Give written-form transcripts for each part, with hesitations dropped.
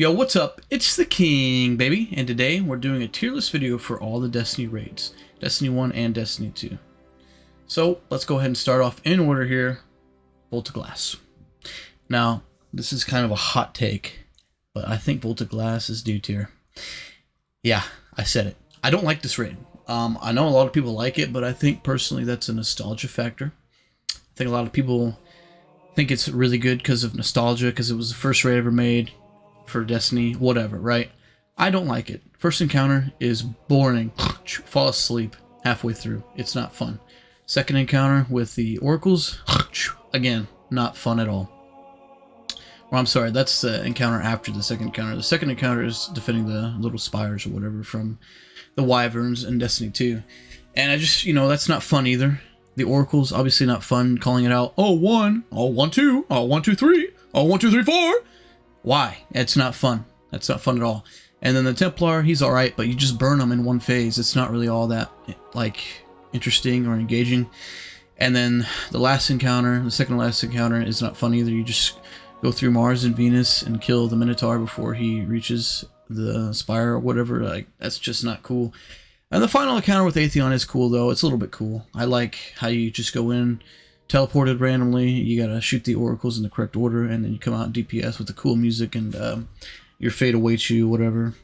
Yo, what's up? It's the King, baby, and today we're doing a tier list video for all the Destiny raids. Destiny 1 and Destiny 2. So, let's go ahead and start off in order here. Volta Glass. Now, this is kind of a hot take, but I think Volta Glass is D tier. Yeah, I said it. I don't like this raid. I know a lot of people like it, but I think personally that's a nostalgia factor. I think a lot of people think it's really good because of nostalgia, because it was the first raid ever made for Destiny, whatever, right? I don't like it. First encounter is boring. Fall asleep halfway through. It's not fun. Second encounter with the oracles, again, not fun at all. Or I'm sorry, that's the encounter after the second encounter. The second encounter is defending the little spires or whatever from the wyverns in Destiny 2. And I just, that's not fun either. The oracles, obviously not fun, calling it out. Oh, 1, oh, 1, 2, oh, 1, 2, 3, oh, 1, 2, 3, 4. Why? It's not fun. That's not fun at all. And then the Templar, he's alright, but you just burn him in one phase. It's not really all that, interesting or engaging. And then the last encounter, the second to last encounter, is not fun either. You just go through Mars and Venus and kill the Minotaur before he reaches the Spire or whatever. That's just not cool. And the final encounter with Atheon is cool, though. It's a little bit cool. I like how you just go in, teleported randomly, you gotta shoot the oracles in the correct order, and then you come out DPS with the cool music, and your fate awaits you, whatever.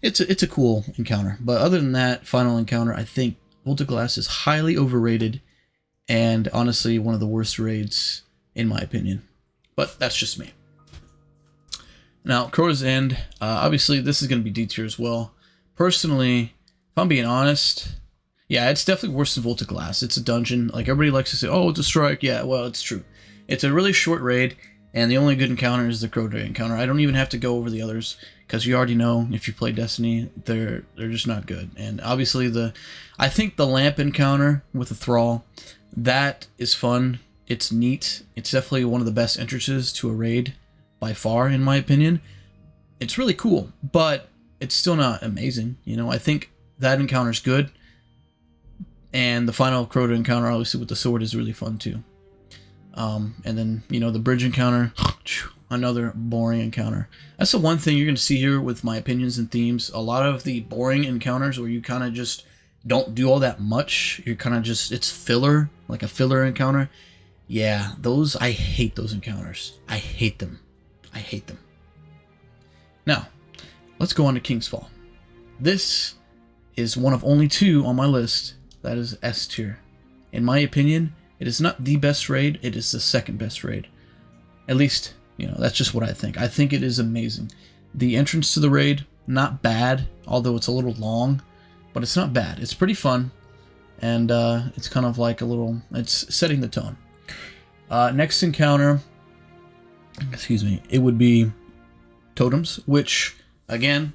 It's a cool encounter. But other than that final encounter, I think Volta Glass is highly overrated, and honestly one of the worst raids in my opinion. But that's just me. Now, Crota's End, obviously this is going to be D tier as well. Personally, if I'm being honest, yeah, it's definitely worse than Volta Glass. It's a dungeon. Like, everybody likes to say, oh, it's a strike. Yeah, well, it's true. It's a really short raid, and the only good encounter is the Crota encounter. I don't even have to go over the others, because you already know, if you play Destiny, they're just not good. And obviously, I think the Lamp encounter with the Thrall, that is fun. It's neat. It's definitely one of the best entrances to a raid, by far, in my opinion. It's really cool, but it's still not amazing. I think that encounter's good. And the final Crota encounter, obviously, with the sword is really fun, too. And then, the bridge encounter, another boring encounter. That's the one thing you're going to see here with my opinions and themes. A lot of the boring encounters where you kind of just don't do all that much. You're kind of just, it's filler, like a filler encounter. Yeah, I hate those encounters. I hate them. I hate them. Now, let's go on to King's Fall. This is one of only 2 on my list that is S tier. In my opinion, it is not the best raid, it is the second best raid. At least, that's just what I think. I think it is amazing. The entrance to the raid, not bad, although it's a little long, but it's not bad. It's pretty fun, and it's kind of like it's setting the tone. Next encounter, it would be Totems, which, again,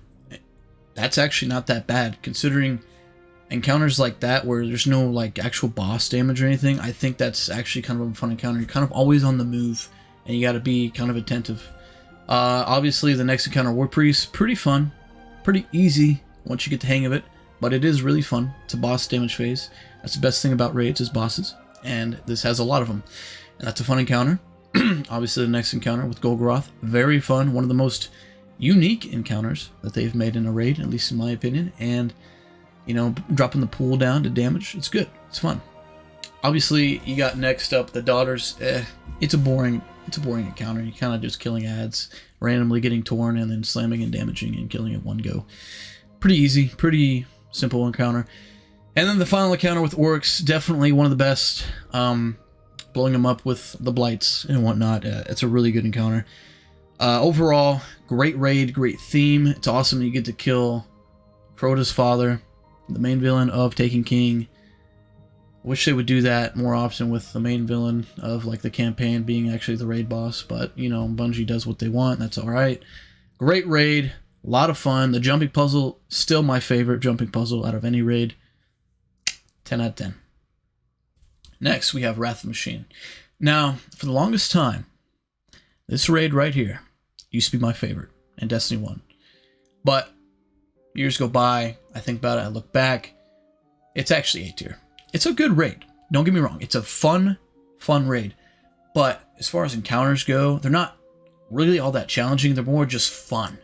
that's actually not that bad, considering encounters like that where there's no actual boss damage or anything. I think that's actually kind of a fun encounter. You're kind of always on the move, and you got to be kind of attentive. Obviously, the next encounter, War Priest, pretty fun, pretty easy once you get the hang of it, but it is really fun. It's a boss damage phase. That's the best thing about raids is bosses, and this has a lot of them, and that's a fun encounter. Obviously, the next encounter with Golgoroth, very fun. One of the most unique encounters that they've made in a raid, at least in my opinion, and dropping the pool down to damage. It's good. It's fun. Obviously, you got next up the Daughters. It's a boring encounter. You're kind of just killing ads, randomly getting torn, and then slamming and damaging and killing at one go. Pretty easy, pretty simple encounter. And then the final encounter with Oryx, definitely one of the best. Blowing them up with the Blights and whatnot. It's a really good encounter. Overall, great raid, great theme. It's awesome you get to kill Crota's father, the main villain of Taken King. Wish they would do that more often with the main villain of the campaign being actually the raid boss, but Bungie does what they want. That's alright. Great raid, a lot of fun. The jumping puzzle, still my favorite jumping puzzle out of any raid. 10 out of 10. Next, we have Wrath of the Machine. Now, for the longest time, this raid right here used to be my favorite in Destiny 1. But years go by, I think about it, I look back, it's actually A tier. It's a good raid. Don't get me wrong. It's a fun raid. But as far as encounters go, they're not really all that challenging. They're more just fun.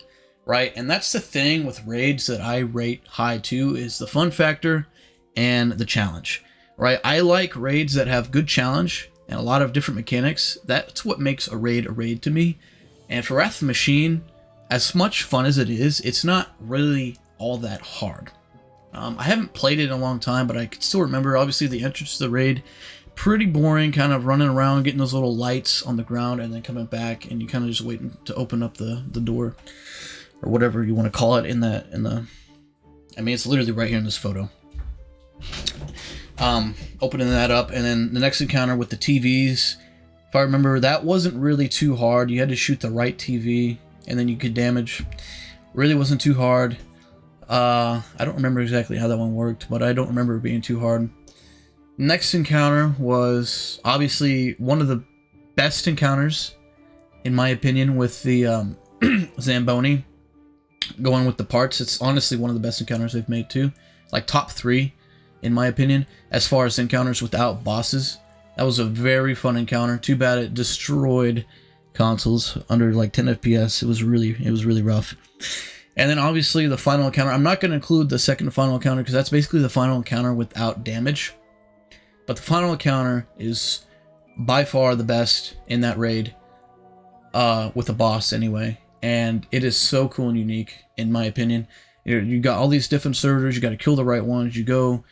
right? And that's the thing with raids that I rate high too, is the fun factor and the challenge, right? I like raids that have good challenge and a lot of different mechanics. That's what makes a raid to me. And for Wrath of the Machine, as much fun as it is, it's not really all that hard. I haven't played it in a long time, but I can still remember, obviously, the entrance to the raid. Pretty boring, kind of running around, getting those little lights on the ground, and then coming back, and you kind of just waiting to open up the door, or whatever you want to call it I mean, it's literally right here in this photo. Opening that up, and then the next encounter with the TVs. If I remember, that wasn't really too hard. You had to shoot the right TV, and then you could damage. Really wasn't too hard. I don't remember exactly how that one worked, but I don't remember it being too hard. Next encounter was obviously one of the best encounters, in my opinion, with the Zamboni. Going with the parts, it's honestly one of the best encounters they've made too. Like top 3, in my opinion, as far as encounters without bosses. That was a very fun encounter. Too bad it destroyed consoles under like 10 FPS. It was really rough. And then obviously the final encounter. I'm not going to include the second final encounter because that's basically the final encounter without damage. But the final encounter is by far the best in that raid, with a boss anyway. And it is so cool and unique, in my opinion. You got all these different servers. You got to kill the right ones. You go,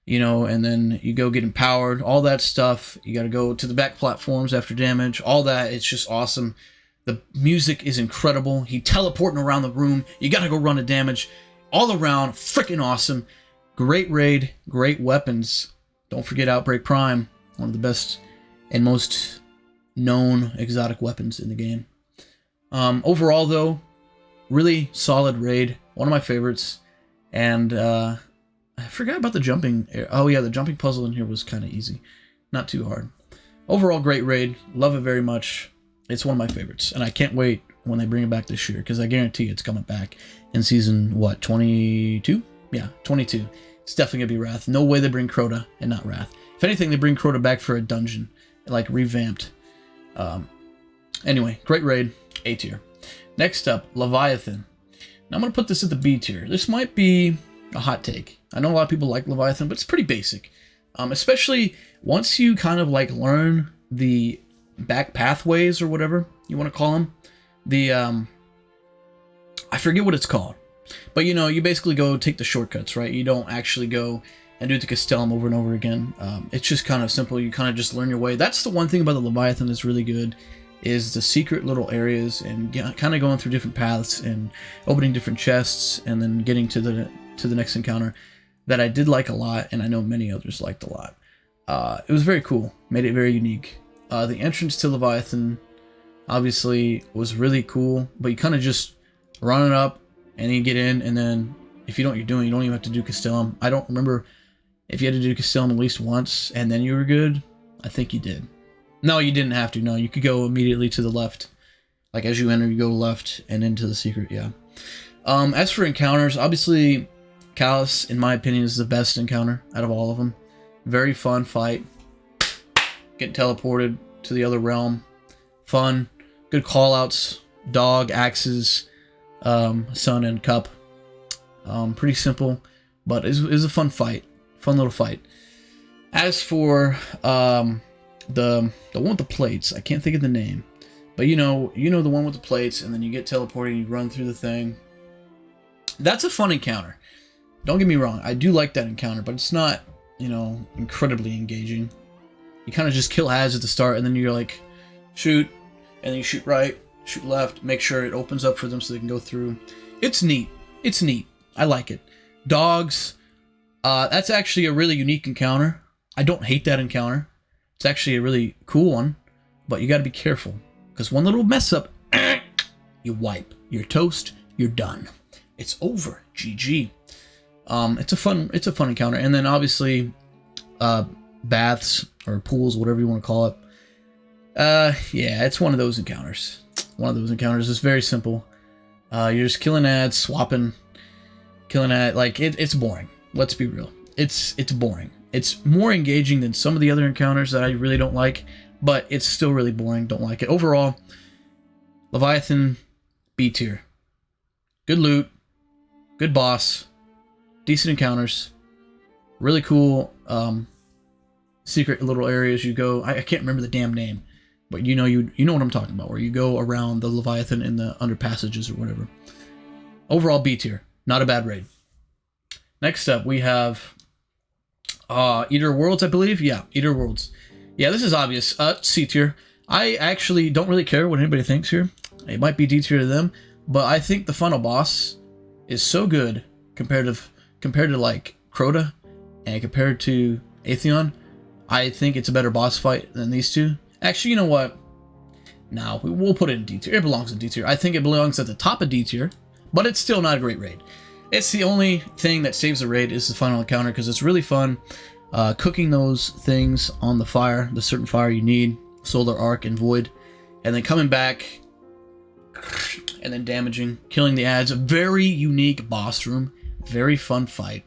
and then you go get empowered. All that stuff. You got to go to the back platforms after damage. All that. It's just awesome. The music is incredible. He teleporting around the room. You got to go run a damage. All around, freaking awesome. Great raid. Great weapons. Don't forget Outbreak Prime. One of the best and most known exotic weapons in the game. Overall, though, really solid raid. One of my favorites. And I forgot about the jumping. Oh, yeah, the jumping puzzle in here was kind of easy. Not too hard. Overall, great raid. Love it very much. It's one of my favorites. And I can't wait when they bring it back this year, because I guarantee it's coming back in season, what, 22? Yeah, 22. It's definitely going to be Wrath. No way they bring Crota and not Wrath. If anything, they bring Crota back for a dungeon. Like, revamped. Anyway, great raid. A tier. Next up, Leviathan. Now I'm going to put this at the B tier. This might be a hot take. I know a lot of people like Leviathan, but it's pretty basic. Especially once you kind of like learn the back pathways or whatever you want to call them. The, I forget what it's called. But you basically go take the shortcuts, right? You don't actually go and do the Castellum over and over again. It's just kind of simple. You kind of just learn your way. That's the one thing about the Leviathan that's really good, is the secret little areas and kind of going through different paths and opening different chests and then getting to the next encounter that I did like a lot, and I know many others liked a lot. It was very cool. Made it very unique. The entrance to Leviathan obviously was really cool, but you kind of just run it up and then you get in, and then if you know what you're doing, you don't even have to do Castellum. I don't remember if you had to do Castellum at least once and then you were good. I think you did. No, you didn't have to. No, you could go immediately to the left. Like, as you enter, you go left and into the secret, yeah. As for encounters, obviously, Callus, in my opinion, is the best encounter out of all of them. Very fun fight. Get teleported to the other realm. Fun. Good callouts. Dog, axes, sun, and cup. Pretty simple, but it was a fun fight. Fun little fight. As for the one with the plates, I can't think of the name, but you know the one with the plates, and then you get teleported and you run through the thing. That's a fun encounter. Don't get me wrong, I do like that encounter, but it's not, incredibly engaging. You kind of just kill ads at the start, and then you're like, shoot, and then you shoot right, shoot left, make sure it opens up for them so they can go through. It's neat. It's neat. I like it. Dogs, that's actually a really unique encounter. I don't hate that encounter. It's actually a really cool one, but you got to be careful, because one little mess up, you wipe. You're toast. You're done. It's over. GG. It's a fun encounter, and then obviously, baths or pools, whatever you want to call it. Yeah, it's one of those encounters. One of those encounters. It's very simple. You're just killing ads, swapping, killing ad. Like it's boring. Let's be real. It's boring. It's more engaging than some of the other encounters that I really don't like, but it's still really boring. Don't like it. Overall, Leviathan, B tier. good loot, good boss, decent encounters, really cool secret little areas you go. I can't remember the damn name, but you know what I'm talking about, where you go around the Leviathan in the under passages or whatever. Overall B tier, not a bad raid. Next up we have Eater Worlds, I believe. Yeah, Eater Worlds. Yeah, this is obvious. C tier. I actually don't really care what anybody thinks here. It might be D tier to them, but I think the final boss is so good compared to like Crota and compared to Atheon. I think it's a better boss fight than these two. Actually, you know what? No, we'll put it in D tier. It belongs in D tier. I think it belongs at the top of D tier, but it's still not a great raid. It's the only thing that saves the raid is the final encounter, because it's really fun cooking those things on the fire, the certain fire you need, Solar Arc and Void, and then coming back and then damaging, killing the ads. A very unique boss room, very fun fight.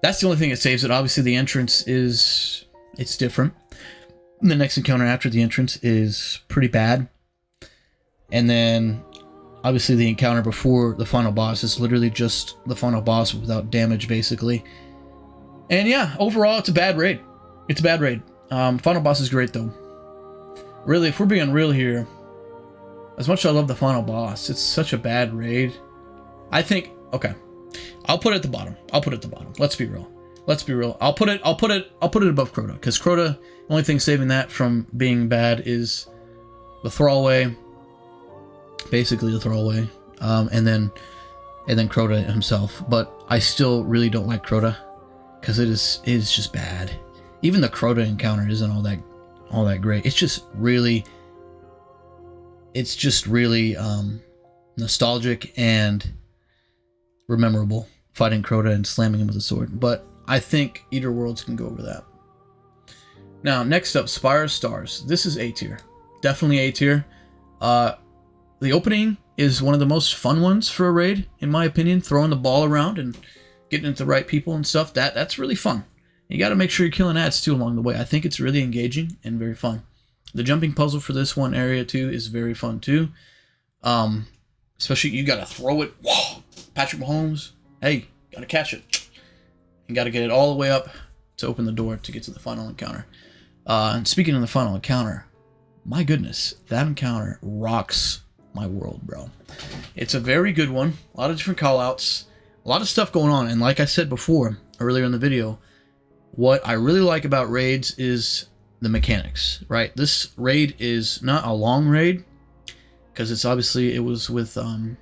That's the only thing that saves it. Obviously, the entrance it's different. The next encounter after the entrance is pretty bad, and then obviously the encounter before the final boss is literally just the final boss without damage, basically. And yeah, overall, it's a bad raid. It's a bad raid. Final boss is great, though. Really, if we're being real here, as much as I love the final boss, it's such a bad raid. I think, okay, I'll put it at the bottom. I'll put it at the bottom. Let's be real. Let's be real. I'll put it above Crota, because Crota, the only thing saving that from being bad is the throwaway. Basically the throwaway, and then Crota himself. But I still really don't like Crota, because it is just bad. Even the Crota encounter isn't all that great. It's just really nostalgic and memorable, fighting Crota and slamming him with a sword. But I think Eater Worlds can go over that. Now, next up, Spire of Stars. This is A tier, definitely A tier. The opening is one of the most fun ones for a raid, in my opinion. Throwing the ball around and getting into the right people and stuff. That's really fun. You got to make sure you're killing ads too along the way. I think it's really engaging and very fun. The jumping puzzle for this one area too is very fun too. Especially you got to throw it. Whoa, Patrick Mahomes. Hey, got to catch it. You got to get it all the way up to open the door to get to the final encounter. And speaking of the final encounter, my goodness, that encounter rocks my world, bro. It's a very good one. A lot of different callouts, a lot of stuff going on. And like I said before, earlier in the video, what I really like about raids is the mechanics, right? This raid is not a long raid, because it was with the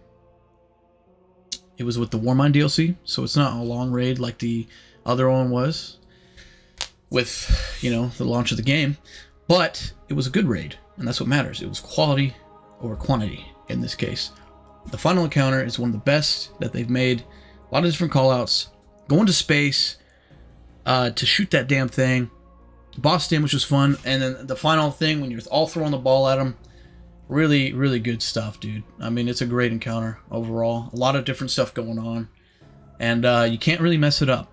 Warmind DLC, so it's not a long raid like the other one was with, the launch of the game. But it was a good raid, and that's what matters. It was quality over quantity in this case. The final encounter is one of the best that they've made. A lot of different callouts. Going to space to shoot that damn thing. Boss damage was fun, and then the final thing when you're all throwing the ball at them. Really, really good stuff, dude. I mean, it's a great encounter overall. A lot of different stuff going on, and you can't really mess it up,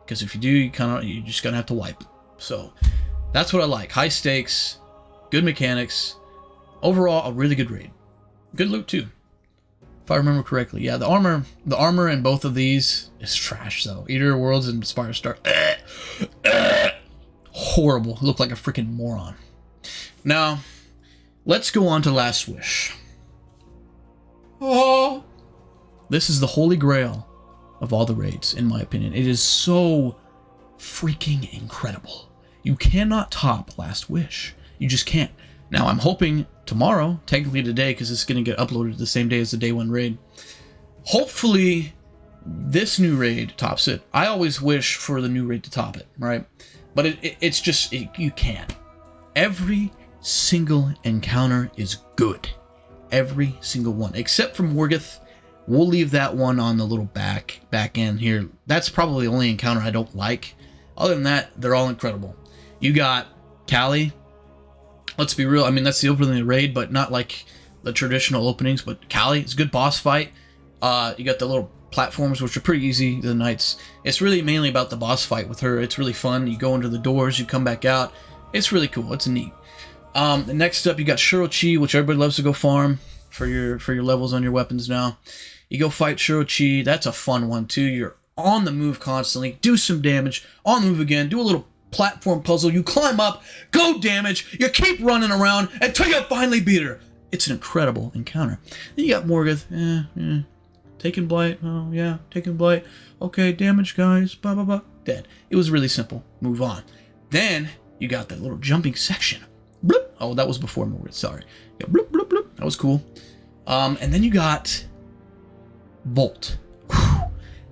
because if you do, you're just gonna have to wipe. So that's what I like. High stakes, good mechanics. Overall, a really good raid. Good loot too, if I remember correctly. Yeah, the armor in both of these is trash though. Eater Worlds and Spire Star, horrible. Look like a freaking moron. Now, let's go on to Last Wish. Oh, this is the holy grail of all the raids, in my opinion. It is so freaking incredible. You cannot top Last Wish. You just can't. Now, I'm hoping tomorrow, technically today, because it's going to get uploaded the same day as the day one raid. Hopefully, this new raid tops it. I always wish for the new raid to top it, right? But it's just, you can't. Every single encounter is good. Every single one. Except for Morgoth. We'll leave that one on the little back end here. That's probably the only encounter I don't like. Other than that, they're all incredible. You got Callie. Let's be real. I mean, that's the opening of the raid, but not like the traditional openings. But Callie, it's a good boss fight. You got the little platforms, which are pretty easy. The knights. It's really mainly about the boss fight with her. It's really fun. You go into the doors, you come back out. It's really cool. It's neat. The next up, you got Shirochi, which everybody loves to go farm for your levels on your weapons now. You go fight Shirochi. That's a fun one too. You're on the move constantly. Do some damage. On the move again. Do a little platform puzzle. You climb up. Go damage. You keep running around until you finally beat her. It's an incredible encounter. Then you got Morgoth. Taking Blight. Oh yeah, taking Blight. Okay, damage, guys. Blah blah blah. Dead. It was really simple. Move on. Then you got that little jumping section. Bloop. Oh, that was before Morgoth. Sorry. Yeah, bloop bloop bloop. That was cool. And then you got Bolt. Whew.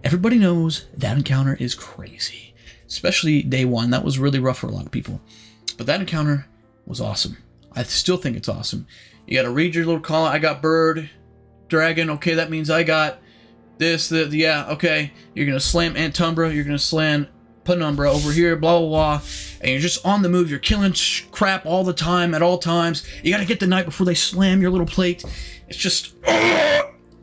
Everybody knows that encounter is crazy, especially day one. That was really rough for a lot of people, but that encounter was awesome. I still think it's awesome. You got to read your little column. I got bird, dragon. Okay, that means I got this. Yeah. Okay, you're gonna slam Antumbra. You're gonna slam Penumbra over here. Blah blah blah. And you're just on the move. You're killing crap all the time at all times. You got to get the knight before they slam your little plate. It's just,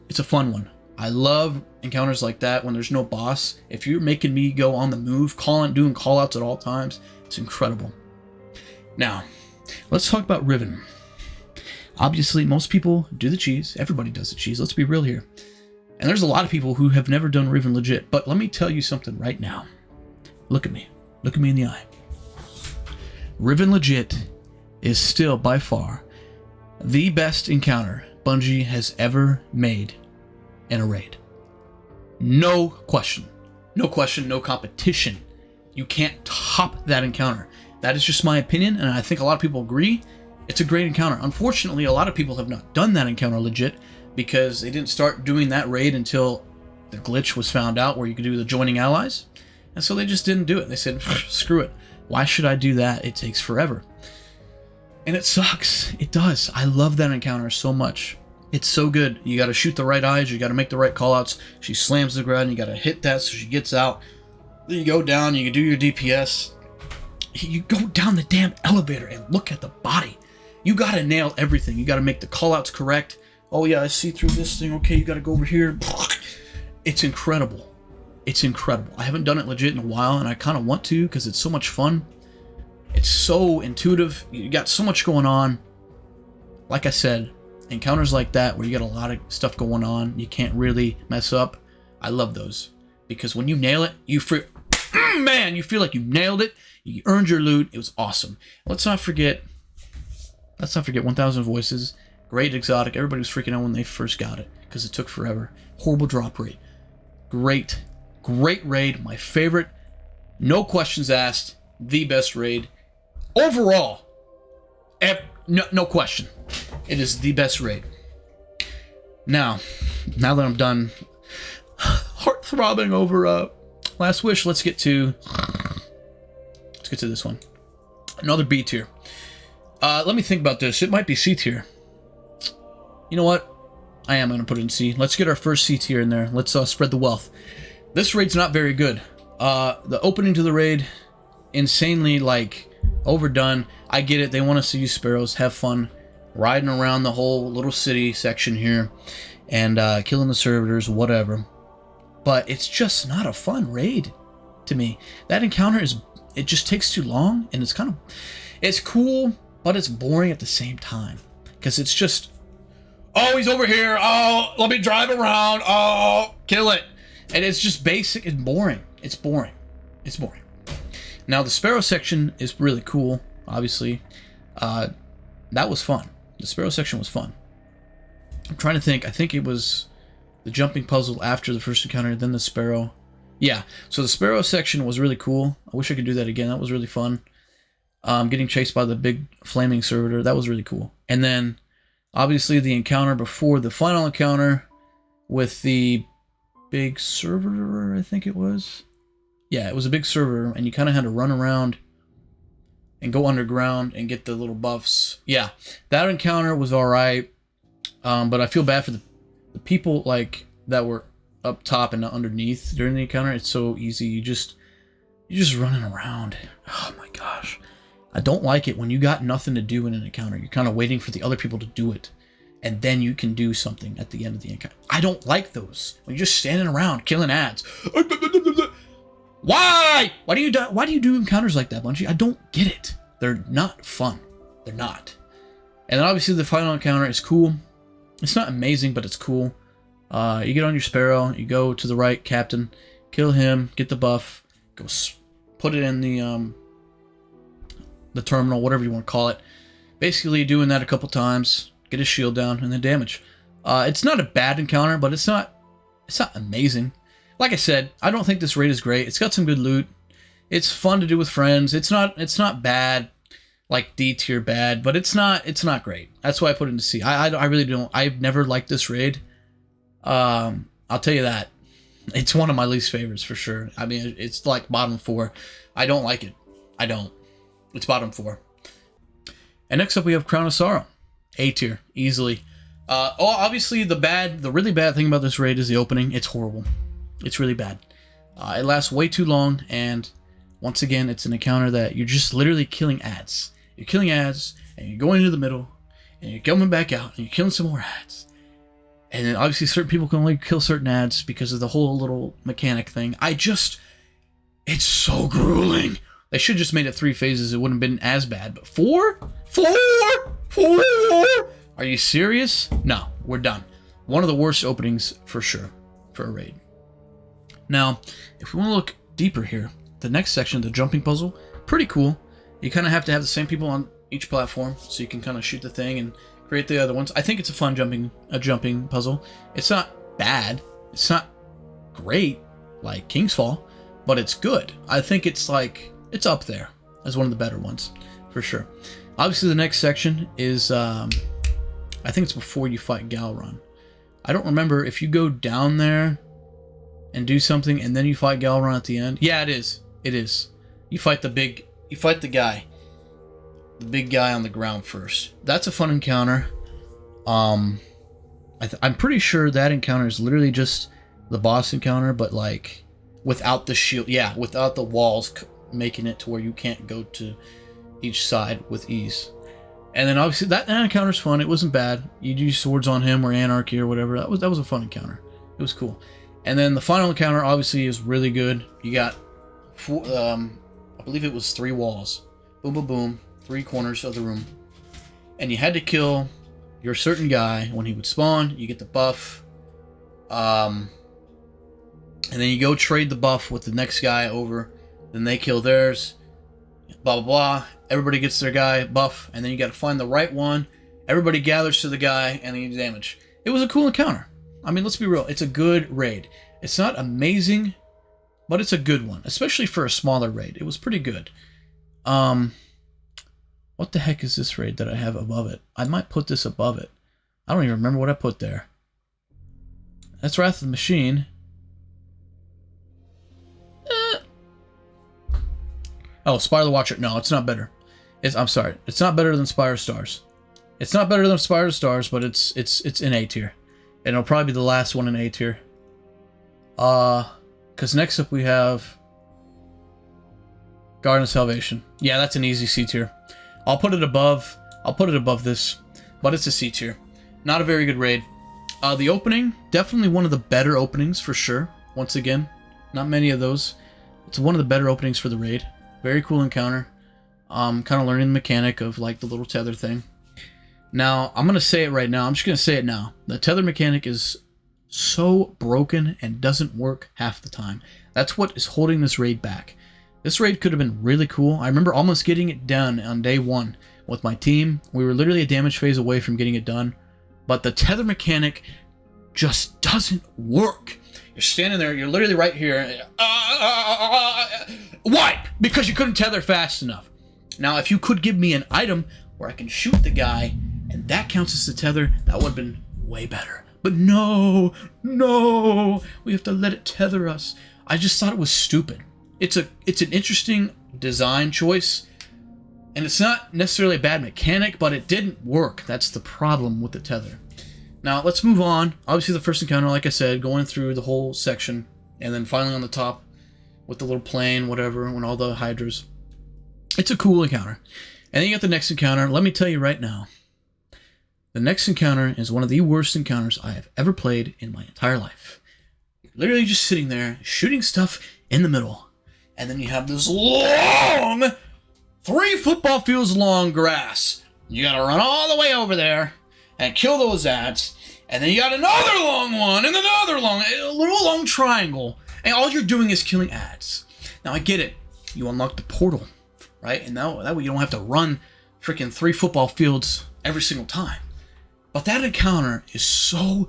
it's a fun one. I love encounters like that when there's no boss. If you're making me go on the move, doing call-outs at all times, it's incredible. Now, let's talk about Riven. Obviously, most people do the cheese. Everybody does the cheese. Let's be real here. And there's a lot of people who have never done Riven legit. But let me tell you something right now. Look at me. Look at me in the eye. Riven legit is still by far the best encounter Bungie has ever made in a raid. No question. No question, no competition. You can't top that encounter. That is just my opinion, and I think a lot of people agree. It's a great encounter. Unfortunately, a lot of people have not done that encounter legit because they didn't start doing that raid until the glitch was found out where you could do the joining allies. And so they just didn't do it. They said, screw it. Why should I do that? It takes forever. And it sucks. It does. I love that encounter so much. It's so good. You got to shoot the right eyes. You got to make the right callouts. She slams the ground. You got to hit that so she gets out. Then you go down. You do your DPS. You go down the damn elevator and look at the body. You got to nail everything. You got to make the callouts correct. Oh yeah, I see through this thing. Okay, you got to go over here. It's incredible. It's incredible. I haven't done it legit in a while, and I kind of want to because it's so much fun. It's so intuitive. You got so much going on. Like I said, encounters like that where you got a lot of stuff going on, you can't really mess up. I love those because when you nail it, you feel like you nailed it. You earned your loot. It was awesome. Let's not forget 1,000 Voices. Great exotic. Everybody was freaking out when they first got it because it took forever. Horrible drop rate. Great raid. My favorite. No questions asked. The best raid. Overall, no question. It is the best raid. Now that I'm done heart throbbing over Last Wish, let's get to this one. Another B tier. Let me think about this. It might be C tier. You know what? I am going to put it in C. Let's get our first C tier in there. Let's spread the wealth. This raid's not very good. The opening to the raid, insanely overdone. I get it. They want us to use sparrows, have fun, riding around the whole little city section here, and killing the servitors, whatever. But it's just not a fun raid to me. That encounter it just takes too long, and it's cool, but it's boring at the same time because it's just, oh, he's over here. Oh, let me drive around. Oh, kill it. And it's just basic and boring. It's boring. Now, the Sparrow section is really cool, obviously. That was fun. The Sparrow section was fun. I'm trying to think. I think it was the jumping puzzle after the first encounter, then the Sparrow. Yeah, so the Sparrow section was really cool. I wish I could do that again. That was really fun. Getting chased by the big flaming servitor. That was really cool. And then, obviously, the encounter before the final encounter with the big servitor, I think it was. Yeah, it was a big servitor, and you kind of had to run around and go underground and get the little buffs. Yeah, that encounter was alright, but I feel bad for the people that were up top and not underneath during the encounter. It's so easy. You're just running around. Oh my gosh. I don't like it when you got nothing to do in an encounter. You're kind of waiting for the other people to do it, and then you can do something at the end of the encounter. I don't like those. When you're just standing around killing ads. Why? Why do you do encounters like that, Bungie? I don't get it. They're not fun. They're not. And then obviously the final encounter is cool. It's not amazing, but it's cool. You get on your Sparrow, you go to the right, Captain, kill him, get the buff, go put it in the terminal, whatever you want to call it. Basically doing that a couple times, get his shield down, and then damage. It's not a bad encounter, but it's not amazing. Like I said, I don't think this raid is great. It's got some good loot. It's fun to do with friends. It's not bad, like D tier bad, but it's not great. That's why I put it into C. I really don't. I've never liked this raid. I'll tell you that. It's one of my least favorites for sure. I mean, it's like bottom 4. I don't like it. I don't. It's bottom 4. And next up we have Crown of Sorrow. A tier, easily. Obviously the really bad thing about this raid is the opening. It's horrible. It's really bad. It lasts way too long, and once again, it's an encounter that you're just literally killing ads. You're killing ads, and you're going into the middle, and you're coming back out, and you're killing some more ads. And then obviously certain people can only kill certain ads because of the whole little mechanic thing. It's so grueling. They should just made it 3 phases. It wouldn't have been as bad. But 4? 4? Are you serious? No, we're done. One of the worst openings for sure for a raid. Now, if we want to look deeper here, the next section, the jumping puzzle, pretty cool. You kind of have to have the same people on each platform so you can kind of shoot the thing and create the other ones. I think it's a fun jumping puzzle. It's not bad. It's not great like King's Fall, but it's good. I think it's up there as one of the better ones for sure. Obviously, the next section is I think it's before you fight Galron. I don't remember if you go down there and do something and then you fight Galron at the end. Yeah, it is. It is. You fight the guy. The big guy on the ground first. That's a fun encounter. I'm pretty sure that encounter is literally just the boss encounter, but like without the shield. Yeah, without the walls making it to where you can't go to each side with ease. And then obviously that encounter's fun. It wasn't bad. You'd use swords on him or anarchy or whatever. That was a fun encounter. It was cool. And then the final encounter obviously is really good. You got I believe it was 3 walls. Boom, boom, boom. 3 corners of the room. And you had to kill your certain guy when he would spawn. You get the buff. And then you go trade the buff with the next guy over. Then they kill theirs. Blah, blah, blah. Everybody gets their guy buff. And then you got to find the right one. Everybody gathers to the guy and then you damage. It was a cool encounter. I mean, let's be real. It's a good raid. It's not amazing, but it's a good one. Especially for a smaller raid. It was pretty good. What the heck is this raid that I have above it? I might put this above it. I don't even remember what I put there. That's Wrath of the Machine. Oh, Spire the Watcher. No, it's not better. I'm sorry. It's not better than Spire Stars. It's not better than Spire Stars, but it's in A tier. And it'll probably be the last one in A tier. Because next up we have Garden of Salvation. Yeah, that's an easy C tier. I'll put it above this, but it's a C tier. Not a very good raid. The opening, definitely one of the better openings for sure. Once again, not many of those. It's one of the better openings for the raid. Very cool encounter. Kind of learning the mechanic of like the little tether thing. Now, I'm going to say it right now. I'm just going to say it now. The tether mechanic is so broken and doesn't work half the time. That's what is holding this raid back. This raid could have been really cool. I remember almost getting it done on day 1 with my team. We were literally a damage phase away from getting it done. But the tether mechanic just doesn't work. You're standing there, you're literally right here. Wipe! Because you couldn't tether fast enough. Now, if you could give me an item where I can shoot the guy, and that counts as the tether, that would have been way better. But no, we have to let it tether us. I just thought it was stupid. It's an interesting design choice, and it's not necessarily a bad mechanic, but it didn't work. That's the problem with the tether. Now, let's move on. Obviously, the first encounter, like I said, going through the whole section, and then finally on the top with the little plane, whatever, and all the hydras. It's a cool encounter. And then you got the next encounter. Let me tell you right now, the next encounter is one of the worst encounters I have ever played in my entire life. You're literally just sitting there, shooting stuff in the middle. And then you have this long, 3 football fields long grass. You gotta run all the way over there and kill those ads. And then you got another long one, and another long, a little long triangle. And all you're doing is killing ads. Now, I get it. You unlock the portal, right? And that way you don't have to run freaking 3 football fields every single time. But that encounter is so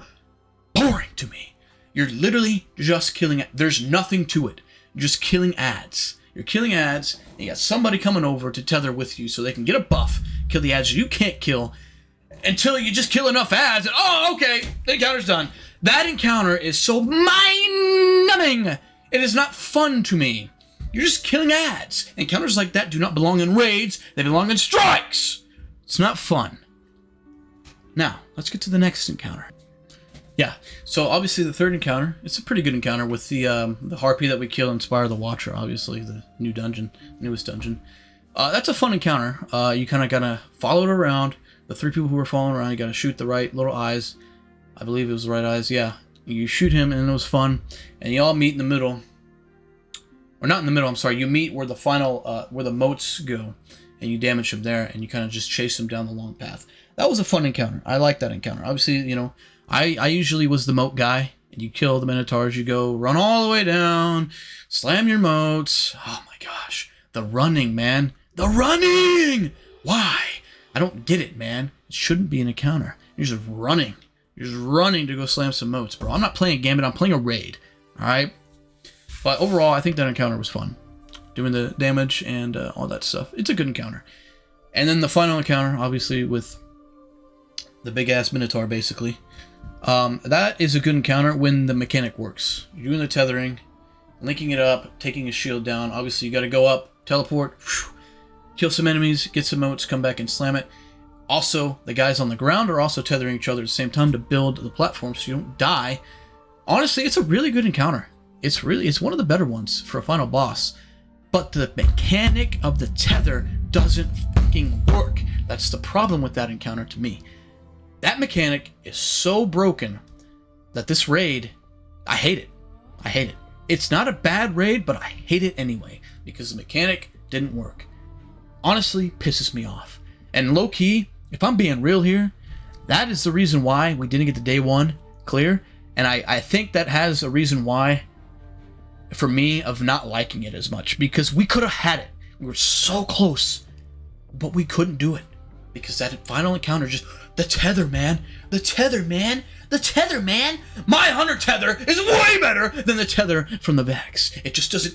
boring to me. You're literally just killing. There's nothing to it. You're just killing ads. You're killing ads, and you got somebody coming over to tether with you so they can get a buff, kill the ads you can't kill, until you just kill enough ads, and oh, okay, the encounter's done. That encounter is so mind-numbing. It is not fun to me. You're just killing ads. Encounters like that do not belong in raids. They belong in strikes. It's not fun. Now, let's get to the next encounter. Yeah, so obviously the third encounter, it's a pretty good encounter with the Harpy that we kill, Inspire the Watcher, obviously, the new dungeon, newest dungeon. That's a fun encounter. You kind of gotta follow it around. The 3 people who were following around, you gotta shoot the right little eyes. I believe it was the right eyes, yeah. You shoot him, and it was fun. And you all meet in the middle. Or not in the middle, I'm sorry. You meet where the final, where the moats go. And you damage him there, and you kind of just chase him down the long path. That was a fun encounter. I like that encounter. Obviously, you know, I usually was the moat guy. And you kill the Minotaurs, you go run all the way down, slam your moats. Oh my gosh. The running, man. The running! Why? I don't get it, man. It shouldn't be an encounter. You're just running. You're just running to go slam some moats, bro. I'm not playing a Gambit. I'm playing a raid. Alright? But overall, I think that encounter was fun. Doing the damage and all that stuff. It's a good encounter. And then the final encounter, obviously, with the big-ass Minotaur, basically. That is a good encounter when the mechanic works. You're doing the tethering, linking it up, taking a shield down. Obviously, you got to go up, teleport, whew, kill some enemies, get some moats, come back and slam it. Also, the guys on the ground are also tethering each other at the same time to build the platform so you don't die. Honestly, it's a really good encounter. It's one of the better ones for a final boss. But the mechanic of the tether doesn't fucking work. That's the problem with that encounter to me. That mechanic is so broken that this raid, I hate it. I hate it. It's not a bad raid, but I hate it anyway because the mechanic didn't work. Honestly, pisses me off. And low-key, if I'm being real here, that is the reason why we didn't get the day 1 clear. And I think that has a reason why, for me, of not liking it as much. Because we could have had it. We were so close. But we couldn't do it. Because that final encounter just... The tether, man. The tether, man. The tether, man. My hunter tether is way better than the tether from the Vex. It just doesn't...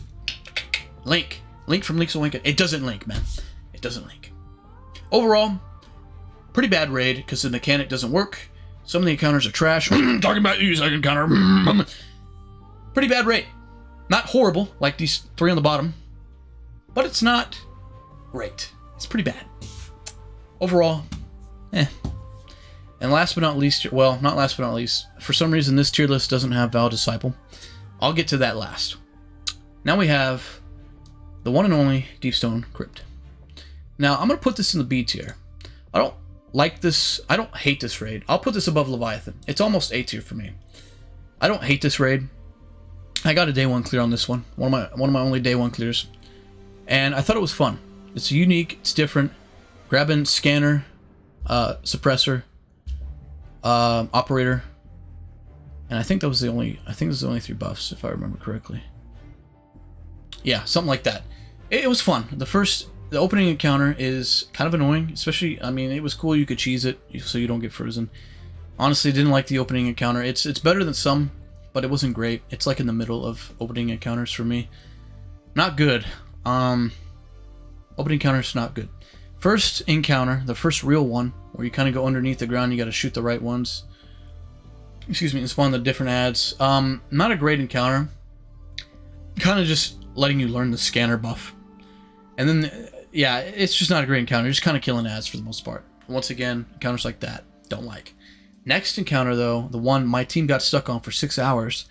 Link. Link from Link's Awakening. It doesn't link, man. It doesn't link. Overall, pretty bad raid because the mechanic doesn't work. Some of the encounters are trash. Talking about you, second encounter. Pretty bad raid. Not horrible, like these 3 on the bottom. But it's not great. It's pretty bad. Overall, And last but not least, well, not last but not least, for some reason this tier list doesn't have Val Disciple. I'll get to that last. Now we have the one and only Deepstone Crypt. Now, I'm going to put this in the B tier. I don't like this. I don't hate this raid. I'll put this above Leviathan. It's almost A tier for me. I don't hate this raid. I got a day 1 clear on this one. One of my only day 1 clears. And I thought it was fun. It's unique. It's different. Grabbing scanner, suppressor, operator. And I think that was the only, I think this was the only 3 buffs, if I remember correctly. Yeah, something like that. It was fun. The opening encounter is kind of annoying, especially, I mean, it was cool you could cheese it so you don't get frozen. Honestly, didn't like the opening encounter. It's better than some, but it wasn't great. It's like in the middle of opening encounters for me. Not good. Opening encounter's not good. First encounter, the first real one, where you kind of go underneath the ground, you got to shoot the right ones. Excuse me, and spawn the different ads. Not a great encounter. Kind of just letting you learn the scanner buff. And then, yeah, it's just not a great encounter. You're just kind of killing ads for the most part. Once again, encounters like that, don't like. Next encounter, though, the one my team got stuck on for 6 hours.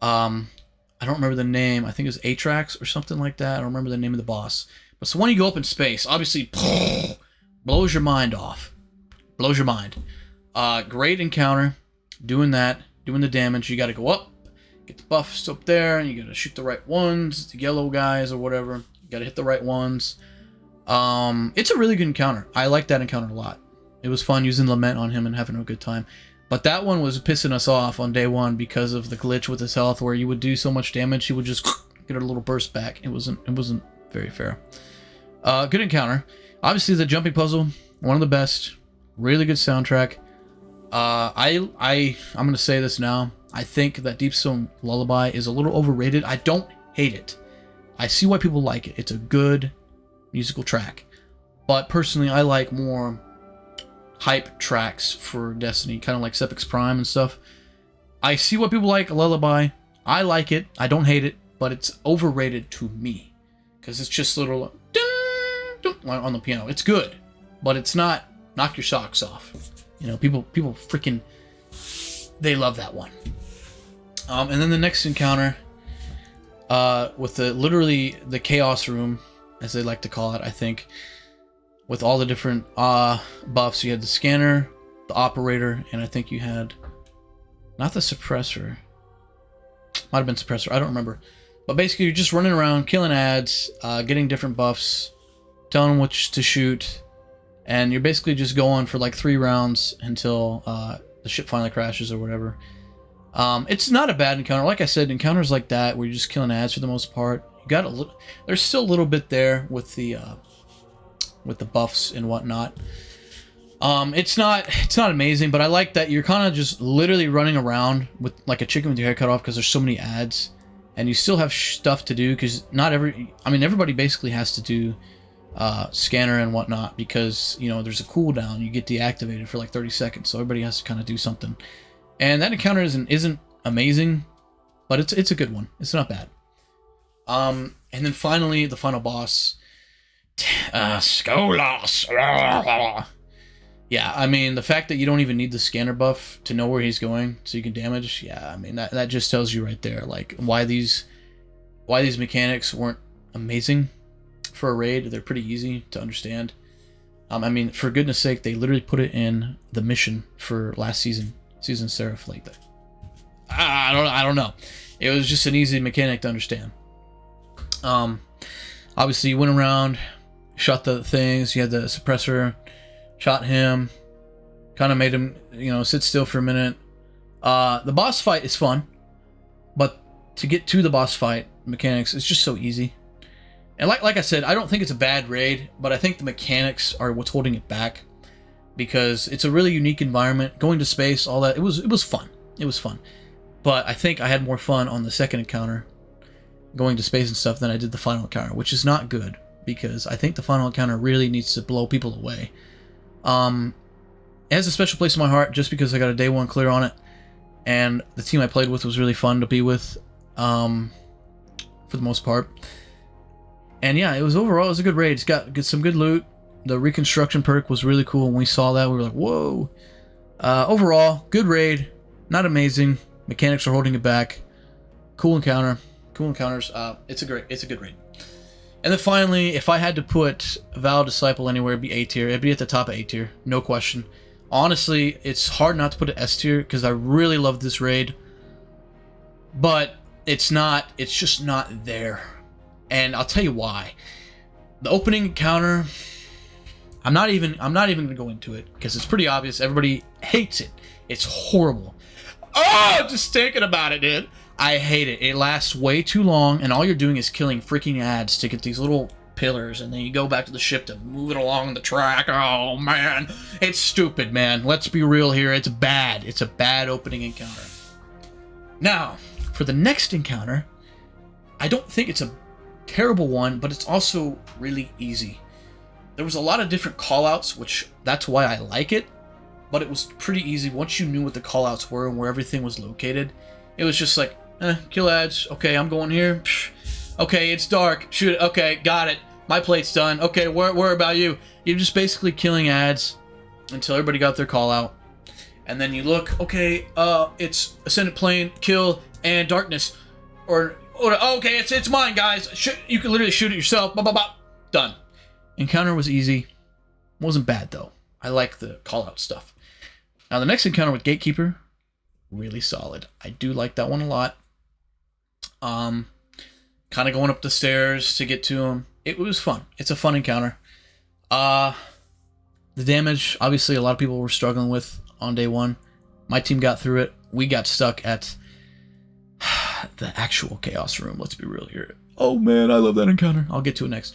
I don't remember the name. I think it was Atrax or something like that. I don't remember the name of the boss. But it's the one you go up in space. Obviously, blows your mind off. Blows your mind. Great encounter. Doing that. Doing the damage. You got to go up. Get the buffs up there. And you got to shoot the right ones. The yellow guys or whatever. You got to hit the right ones. It's a really good encounter. I like that encounter a lot. It was fun using Lament on him and having a good time. But that one was pissing us off on day one because of the glitch with his health, where you would do so much damage, he would just get a little burst back. It wasn't very fair. Good encounter. Obviously, the jumping puzzle, one of the best. Really good soundtrack. I'm gonna say this now. I think that Deep Stone Lullaby is a little overrated. I don't hate it. I see why people like it. It's a good musical track. But personally, I like more hype tracks for Destiny, kind of like Sepix Prime and stuff. I see what people like Lullaby. I like it. I don't hate it, but it's overrated to me because it's just a little dun, dun, on the piano. It's good, but it's not knock your socks off. You know, people freaking, they love that one. And then the next encounter, with literally the Chaos Room, as they like to call it, I think, with all the different buffs. You had the Scanner, the Operator, and I think you had, not the Suppressor. Might have been Suppressor, I don't remember. But basically, you're just running around, killing ads, getting different buffs, telling them which to shoot, and you're basically just going for like 3 rounds until the ship finally crashes or whatever. It's not a bad encounter. Like I said, encounters like that where you're just killing ads for the most part. You got a little. There's still a little bit there with the buffs and whatnot. It's not amazing, but I like that you're kind of just literally running around with like a chicken with your head cut off because there's so many ads, and you still have stuff to do because everybody basically has to do Scanner and whatnot because, you know, there's a cooldown. You get deactivated for like 30 seconds, so everybody has to kind of do something. And that encounter isn't amazing, but it's a good one. It's not bad. And then finally, the final boss, Skolas. Yeah, I mean, the fact that you don't even need the Scanner buff to know where he's going so you can damage, yeah, I mean, that just tells you right there, like, why these mechanics weren't amazing for a raid. They're pretty easy to understand. I mean, for goodness sake, they literally put it in the mission for last season Seraph, like that. I don't know. It was just an easy mechanic to understand. Obviously, you went around, shot the things. You had the suppressor, shot him, kind of made him, you know, sit still for a minute. The boss fight is fun, but to get to the boss fight mechanics, it's just so easy. And like I said, I don't think it's a bad raid, but I think the mechanics are what's holding it back. Because it's a really unique environment, going to space, all that. It was fun. It was fun. But I think I had more fun on the second encounter, going to space and stuff, than I did the final encounter, which is not good, because I think the final encounter really needs to blow people away. It has a special place in my heart just because I got a day 1 clear on it, and the team I played with was really fun to be with, for the most part. And yeah, it was a good raid. It's got some good loot. The reconstruction perk was really cool. When we saw that, we were like, whoa. Overall, good raid. Not amazing. Mechanics are holding it back. Cool encounter. Cool encounters. It's a good raid. And then finally, if I had to put Val Disciple anywhere, it'd be A tier. It'd be at the top of A tier. No question. Honestly, it's hard not to put it S tier because I really love this raid. But it's just not there. And I'll tell you why. The opening encounter, I'm not even going to go into it because it's pretty obvious. Everybody hates it. It's horrible. Oh, just thinking about it, dude. I hate it. It lasts way too long, and all you're doing is killing freaking ads to get these little pillars, and then you go back to the ship to move it along the track. Oh, man. It's stupid, man. Let's be real here. It's bad. It's a bad opening encounter. Now, for the next encounter, I don't think it's a terrible one, but it's also really easy. There was a lot of different callouts, which that's why I like it, but it was pretty easy once you knew what the callouts were and where everything was located. It was just like, kill ads. Okay, I'm going here. Psh. Okay, it's dark. Shoot. Okay, got it. My plate's done. Okay, where about you? You're just basically killing ads until everybody got their call out. And then you look, okay, it's Ascendant Plane, kill, and darkness. Or okay, it's mine, guys. You can literally shoot it yourself. Blah, blah, blah. Done. Encounter was easy. Wasn't bad, though. I like the call-out stuff. Now, the next encounter with Gatekeeper, really solid. I do like that one a lot. Kind of going up the stairs to get to him. It was fun. It's a fun encounter. The damage, obviously, a lot of people were struggling with on day 1. My team got through it. We got stuck at the actual chaos room. Let's be real here. Oh man, I love that encounter. I'll get to it next.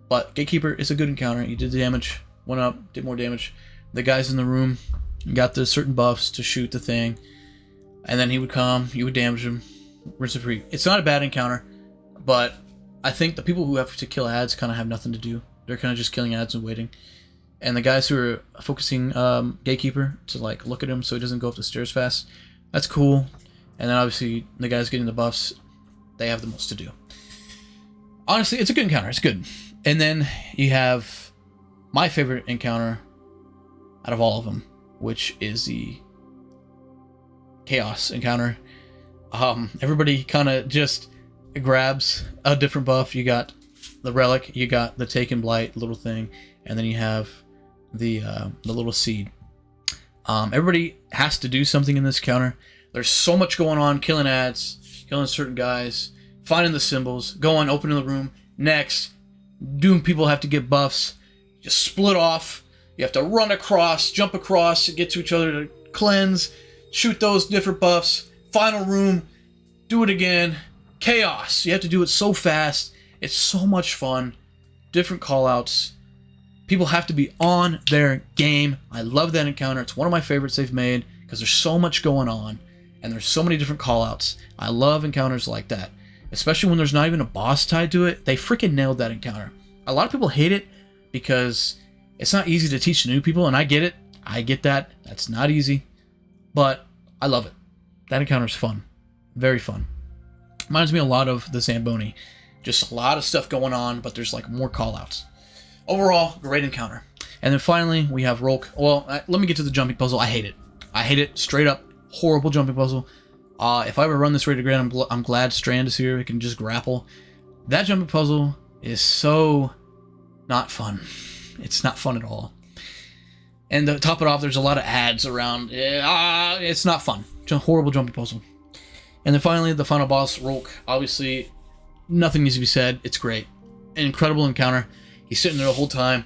But Gatekeeper is a good encounter. You did the damage, went up, did more damage. The guys in the room got the certain buffs to shoot the thing, and then he would come, you would damage him, rinse and repeat. It's not a bad encounter, but I think the people who have to kill ads kind of have nothing to do. They're kind of just killing ads and waiting. And the guys who are focusing Gatekeeper to like look at him so he doesn't go up the stairs fast, that's cool. And then obviously the guys getting the buffs, they have the most to do. Honestly, it's a good encounter. It's good. And then you have my favorite encounter out of all of them, which is the Chaos encounter. Everybody kind of just grabs a different buff. You got the Relic, you got the Taken Blight little thing, and then you have the little seed. Everybody has to do something in this counter. There's so much going on, killing ads, killing certain guys, finding the symbols, going, opening the room, next, doing people have to get buffs, just split off, you have to run across, jump across, get to each other to cleanse, shoot those different buffs, final room, do it again, chaos, you have to do it so fast, it's so much fun, different callouts, people have to be on their game. I love that encounter, it's one of my favorites they've made, because there's so much going on, and there's so many different callouts. I love encounters like that. Especially when there's not even a boss tied to it. They freaking nailed that encounter. A lot of people hate it because it's not easy to teach new people, and I get it. I get that. That's not easy. But I love it. That encounter's fun. Very fun. Reminds me a lot of the Zamboni. Just a lot of stuff going on, but there's like more callouts. Overall, great encounter. And then finally, we have Rolk. Well, let me get to the jumping puzzle. I hate it. I hate it. Straight up. Horrible jumping puzzle. If I ever run this raid again, I'm glad Strand is here. It can just grapple. That jumping puzzle is so not fun. It's not fun at all. And to top it off, there's a lot of ads around. It's not fun. It's a horrible jumping puzzle. And then finally, the final boss, Rolk. Obviously, nothing needs to be said. It's great. An incredible encounter. He's sitting there the whole time,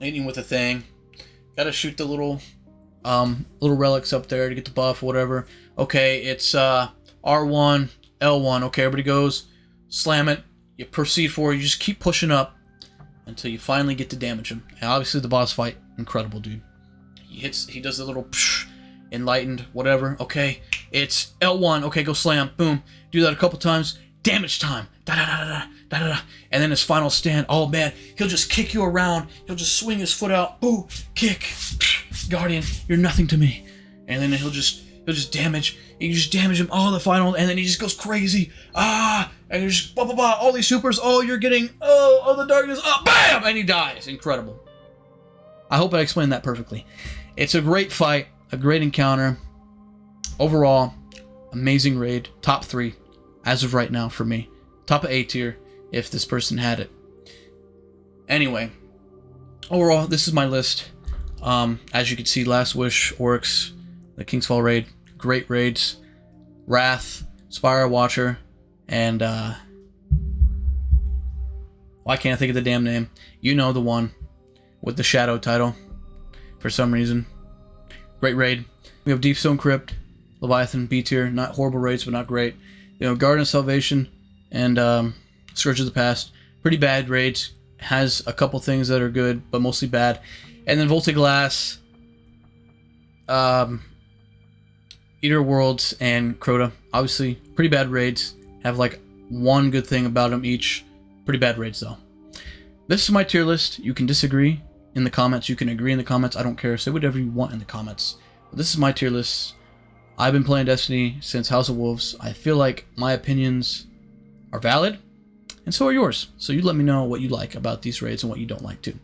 eating with a thing. Gotta shoot the little relics up there to get the buff, whatever. Okay, it's R1, L1. Okay, everybody goes, slam it. You proceed forward. You just keep pushing up until you finally get to damage him. And obviously, the boss fight, incredible, dude. He does the little psh, enlightened, whatever. Okay, it's L1. Okay, go slam. Boom. Do that a couple times. Damage time. Da da da da da da da. And then his final stand. Oh man, he'll just kick you around. He'll just swing his foot out. Boo, kick. Psh, Guardian, you're nothing to me. And then he'll just damage. You just damage him. Oh, the final, and then he just goes crazy. And you just blah blah blah. All these supers. Oh, you're getting. Oh, the darkness. Oh, bam, and he dies. Incredible. I hope I explained that perfectly. It's a great fight, a great encounter. Overall, amazing raid. Top 3 as of right now for me. Top of A tier if this person had it. Anyway, overall, this is my list. As you can see, Last Wish, Oryx, the Kingsfall raid, great raids. Wrath, Spire Watcher, and why can't I think of the damn name? You know the one with the Shadow title for some reason. Great raid. We have Deepstone Crypt, Leviathan, B tier, not horrible raids, but not great. You know, Garden of Salvation and Scourge of the Past, pretty bad raids. Has a couple things that are good, but mostly bad. And then Volta Glass, Eater Worlds, and Crota. Obviously, pretty bad raids. Have like one good thing about them each. Pretty bad raids though. This is my tier list. You can disagree in the comments. You can agree in the comments. I don't care. Say whatever you want in the comments. But this is my tier list. I've been playing Destiny since House of Wolves. I feel like my opinions are valid, and so are yours. So you let me know what you like about these raids and what you don't like too.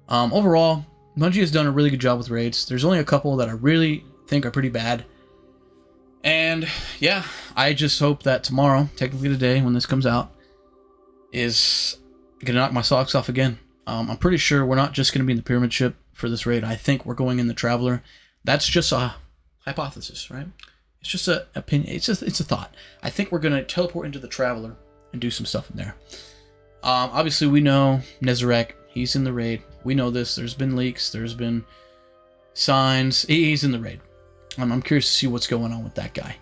Overall, Bungie has done a really good job with raids. There's only a couple that I really think are pretty bad. And yeah, I just hope that tomorrow, technically today when this comes out, is gonna knock my socks off again. I'm pretty sure we're not just gonna be in the Pyramid Ship for this raid. I think we're going in the Traveler. That's just a hypothesis, right? It's just an opinion. It's a thought. I think we're gonna teleport into the Traveler and do some stuff in there. Obviously, we know Nezarek. He's in the raid. We know this. There's been leaks. There's been signs. He's in the raid. I'm curious to see what's going on with that guy.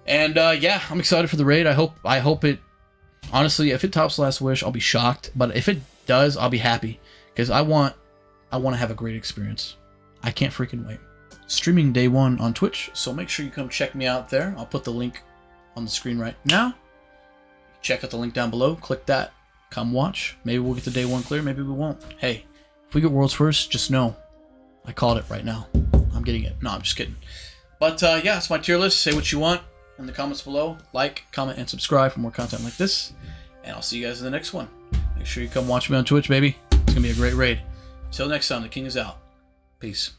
And yeah, I'm excited for the raid. I hope it. Honestly, if it tops Last Wish, I'll be shocked. But if it does, I'll be happy because I want to have a great experience. I can't freaking wait. Streaming day 1 on Twitch, so make sure you come check me out there. I'll put the link on the screen right now. Check out the link down below. Click that. Come watch. Maybe we'll get the day 1 clear. Maybe we won't. Hey, if we get worlds first, just know I called it right now. I'm getting it. No, I'm just kidding. But yeah, it's my tier list. Say what you want in the comments below. Like, comment, and subscribe for more content like this. And I'll see you guys in the next one. Make sure you come watch me on Twitch, baby. It's going to be a great raid. Till next time, the king is out. Peace.